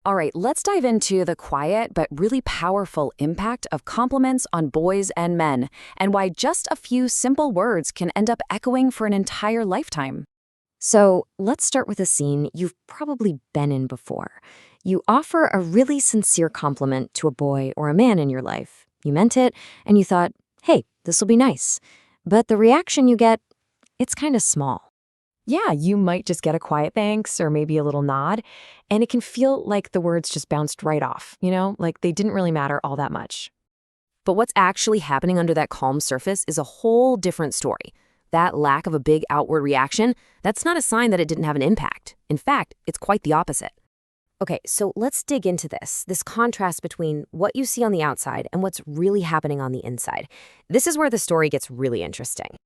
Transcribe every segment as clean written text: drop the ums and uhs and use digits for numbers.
All right, let's dive into the quiet but really powerful impact of compliments on boys and men, and why just a few simple words can end up echoing for an entire lifetime. So let's start with a scene you've probably been in before. You offer a really sincere compliment to a boy or a man in your life. You meant it, and you thought, hey, this will be nice. But the reaction you get, it's kind of small. Yeah, you might just get a quiet thanks or maybe a little nod, and it can feel like the words just bounced right off, like they didn't really matter all that much. But what's actually happening under that calm surface is a whole different story. That lack of a big outward reaction, that's not a sign that it didn't have an impact. In fact, it's quite the opposite. Okay, so let's dig into this contrast between what you see on the outside and what's really happening on the inside. This is where the story gets really interesting.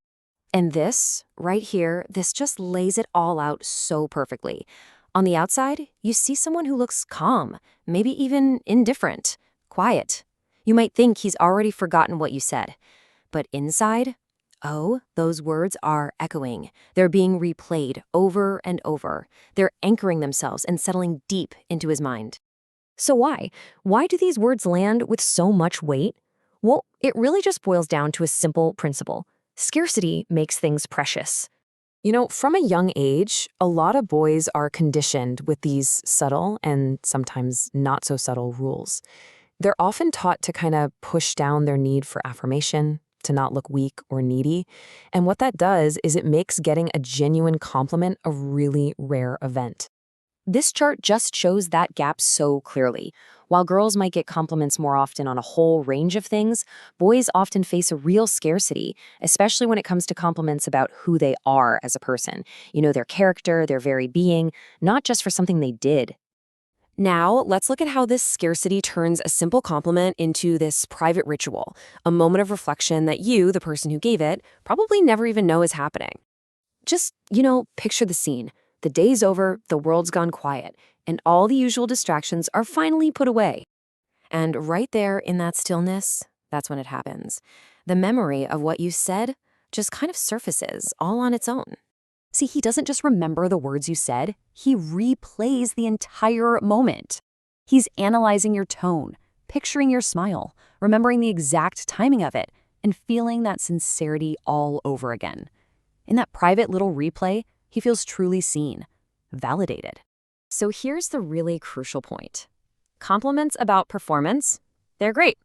And this, right here, this just lays it all out so perfectly. On the outside, you see someone who looks calm, maybe even indifferent, quiet. You might think he's already forgotten what you said. But inside, oh, those words are echoing. They're being replayed over and over. They're anchoring themselves and settling deep into his mind. So why? Why do these words land with so much weight? Well, it really just boils down to a simple principle. Scarcity makes things precious. From a young age, a lot of boys are conditioned with these subtle and sometimes not so subtle rules. They're often taught to kind of push down their need for affirmation, to not look weak or needy. And what that does is it makes getting a genuine compliment a really rare event. This chart just shows that gap so clearly. While girls might get compliments more often on a whole range of things, boys often face a real scarcity, especially when it comes to compliments about who they are as a person. Their character, their very being, not just for something they did. Now, let's look at how this scarcity turns a simple compliment into this private ritual, a moment of reflection that you, the person who gave it, probably never even know is happening. Just, picture the scene. The day's over, the world's gone quiet, and all the usual distractions are finally put away. And right there in that stillness, that's when it happens. The memory of what you said just kind of surfaces all on its own. See, he doesn't just remember the words you said, he replays the entire moment. He's analyzing your tone, picturing your smile, remembering the exact timing of it, and feeling that sincerity all over again. In that private little replay, he feels truly seen, validated. So here's the really crucial point. Compliments about performance, they're great.